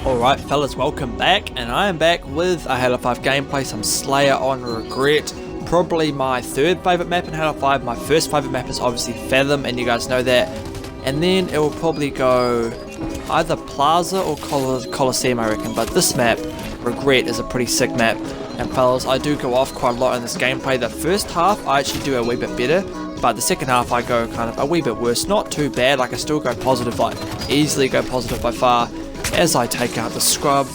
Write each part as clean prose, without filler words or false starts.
Alright fellas, welcome back, and I am back with a Halo 5 gameplay, some Slayer on Regret. Probably my third favourite map in Halo 5, my first favourite map is obviously Fathom, and you guys know that. And then it will probably go either Plaza or Coliseum I reckon, but this map, Regret, is a pretty sick map. And fellas, I do go off quite a lot in this gameplay. The first half I actually do a wee bit better, but the second half I go kind of a wee bit worse. Not too bad, like I still go positive, like easily go positive by far. As I take out the scrub,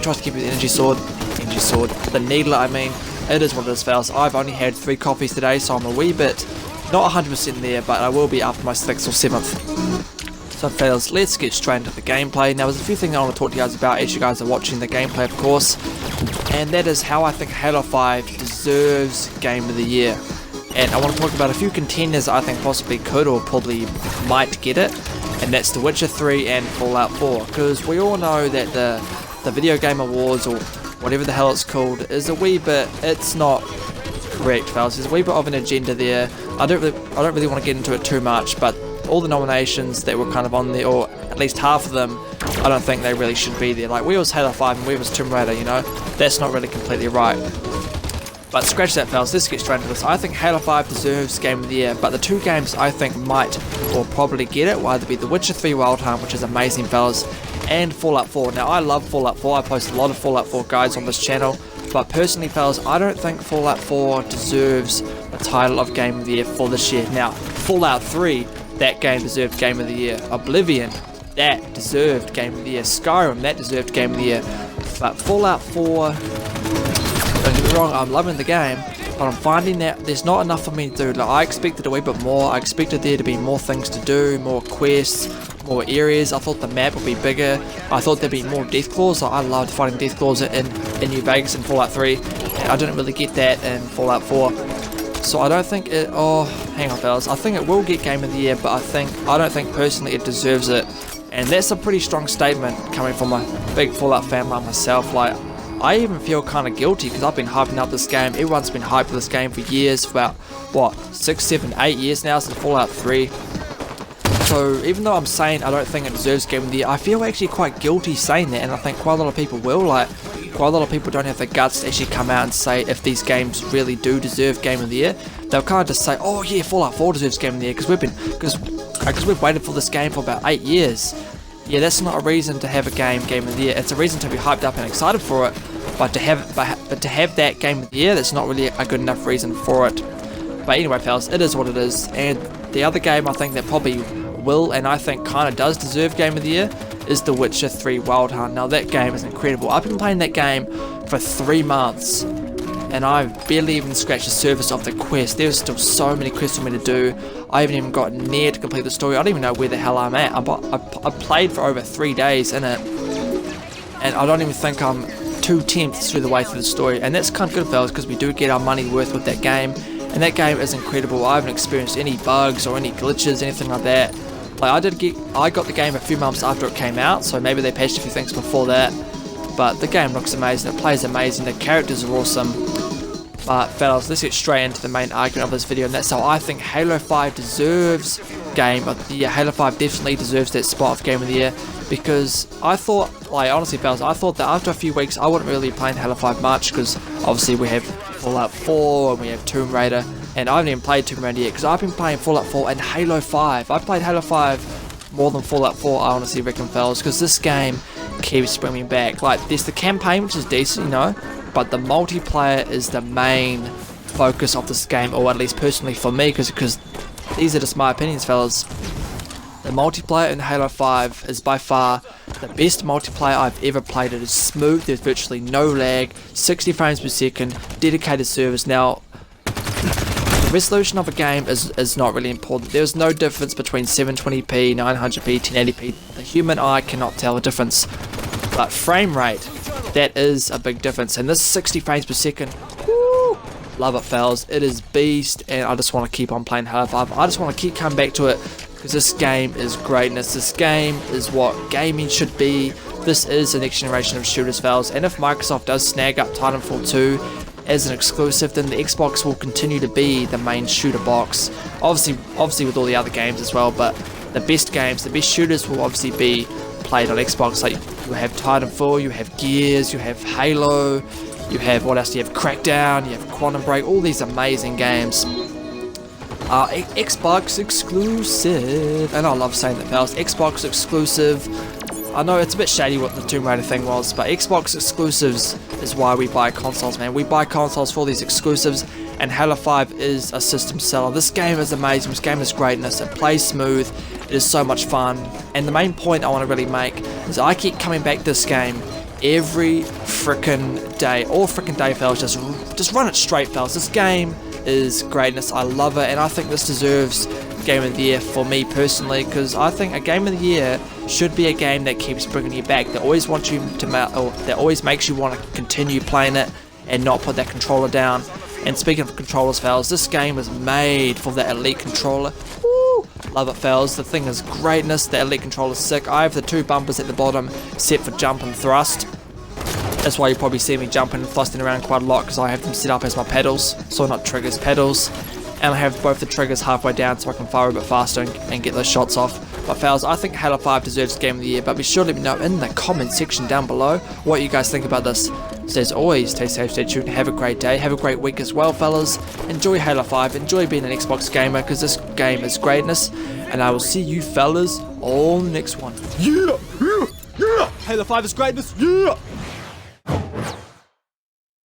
tries to keep it the energy sword, the needler I mean. It is what it is, fellas. I've only had 3 coffees today, so I'm a wee bit, not 100% there, but I will be after my 6th or 7th. So fellas, let's get straight into the gameplay. Now there's a few things I want to talk to you guys about as you guys are watching the gameplay, of course. And that is how I think Halo 5 deserves Game of the Year. And I want to talk about a few contenders I think possibly could or probably might get it. And that's The Witcher 3 and Fallout 4, because we all know that the Video Game Awards, or whatever the hell it's called, is a wee bit, it's not correct, fellas. There's a wee bit of an agenda there. I don't really want to get into it too much, but all the nominations that were kind of on there, or at least half of them, I don't think they really should be there. Like, we was Halo 5 and we was Tomb Raider, you know? That's not really completely right. But scratch that, fellas, let's get straight into this. I think Halo 5 deserves Game of the Year, but the 2 games I think might or probably get it will either be The Witcher 3 Wild Hunt, which is amazing, fellas, and Fallout 4. Now, I love Fallout 4, I post a lot of Fallout 4 guides on this channel, but personally, fellas, I don't think Fallout 4 deserves the title of Game of the Year for this year. Now, Fallout 3, that game deserved Game of the Year. Oblivion, that deserved Game of the Year. Skyrim, that deserved Game of the Year. But Fallout 4... don't get me wrong, I'm loving the game, but I'm finding that there's not enough for me to do. Like, I expected a wee bit more. I expected there to be more things to do, more quests, more areas. I thought the map would be bigger. I thought there'd be more Deathclaws. Like, I loved fighting Deathclaws in New Vegas in Fallout 3, and I didn't really get that in Fallout 4. So I don't think it... oh, hang on fellas. I think it will get Game of the Year, but I don't think personally it deserves it. And that's a pretty strong statement coming from a big Fallout fan like myself. Like, I even feel kind of guilty because I've been hyping up this game. Everyone's been hyped for this game for years, for about, what, 6, 7, 8 years now since Fallout 3. So even though I'm saying I don't think it deserves Game of the Year, I feel actually quite guilty saying that, and I think quite a lot of people will. Like, quite a lot of people don't have the guts to actually come out and say if these games really do deserve Game of the Year. They'll kind of just say, oh yeah, Fallout 4 deserves Game of the Year because we've waited for this game for about 8 years. Yeah, that's not a reason to have a Game of the Year. It's a reason to be hyped up and excited for it, but to have that Game of the Year, that's not really a good enough reason for it. But anyway, fellas, it is what it is. And the other game I think that probably will, and I think kind of does deserve Game of the Year, is The Witcher 3 Wild Hunt. Now that game is incredible. I've been playing that game for 3 months, and I've barely even scratched the surface of the quest. There's still so many quests for me to do. I haven't even got near to complete the story. I don't even know where the hell I'm at. I played for over 3 days in it, and I don't even think I'm 2/10 through the way through the story. And that's kind of good, fellas, because we do get our money worth with that game. And that game is incredible. I haven't experienced any bugs or any glitches, anything like that. Like, I got the game a few months after it came out, so maybe they patched a few things before that. But the game looks amazing, it plays amazing, the characters are awesome. But fellas, let's get straight into the main argument of this video, and that's how I think Halo 5 deserves Game of the Year. Halo 5 definitely deserves that spot of Game of the Year, because I thought, like, honestly fellas, I thought that after a few weeks I wouldn't really be playing Halo 5 much, because obviously we have Fallout 4 and we have Tomb Raider, and I haven't even played Tomb Raider yet, because I've been playing Fallout 4 and Halo 5. I've played Halo 5 more than Fallout 4, I honestly reckon, fellas, because this game keeps bringing me back. Like, there's the campaign, which is decent, you know, but the multiplayer is the main focus of this game, or at least personally for me, because these are just my opinions, fellas. The multiplayer in Halo 5 is by far the best multiplayer I've ever played. It is smooth, there's virtually no lag, 60 frames per second, dedicated servers. Now, the resolution of a game is not really important. There's no difference between 720p, 900p, 1080p. The human eye cannot tell the difference. But frame rate, that is a big difference. And this 60 frames per second, woo, love it, fellas. It is beast, and I just want to keep on playing Halo 5. I just want to keep coming back to it, because this game is greatness. This game is what gaming should be. This is the next generation of shooters, fellas. And if Microsoft does snag up Titanfall 2 as an exclusive, then the Xbox will continue to be the main shooter box. Obviously with all the other games as well, but the best games, the best shooters will obviously be played on Xbox. Like, you have Titanfall, you have Gears, you have Halo, you have, what else? You have Crackdown, you have Quantum Break, all these amazing games. Xbox exclusive, and I love saying that, pals. Xbox exclusive. I know it's a bit shady what the Tomb Raider thing was, but Xbox exclusives is why we buy consoles, man. We buy consoles for these exclusives, and Halo 5 is a system seller. This game is amazing, this game is greatness, it plays smooth, it is so much fun, and the main point I want to really make is I keep coming back to this game every frickin' day. All frickin' day, fellas, just run it straight, fellas. This game is greatness, I love it, and I think this deserves Game of the Year for me personally, because I think a Game of the Year should be a game that keeps bringing you back, that always wants you to, or that always makes you want to continue playing it and not put that controller down. And speaking of controllers, fellas, this game is made for the Elite controller. Woo! Love it, fellas. The thing is greatness. The Elite controller is sick. I have the two bumpers at the bottom set for jump and thrust. That's why you probably see me jumping and thrusting around quite a lot, because I have them set up as my pedals, so not triggers, pedals. And I have both the triggers halfway down so I can fire a bit faster and get those shots off. But fellas, I think Halo 5 deserves Game of the Year, but be sure to let me know in the comment section down below what you guys think about this. So as always, stay safe, stay tuned, have a great day, have a great week as well, fellas. Enjoy Halo 5, enjoy being an Xbox gamer, because this game is greatness. And I will see you fellas on the next one. Yeah! Halo 5 is greatness, yeah!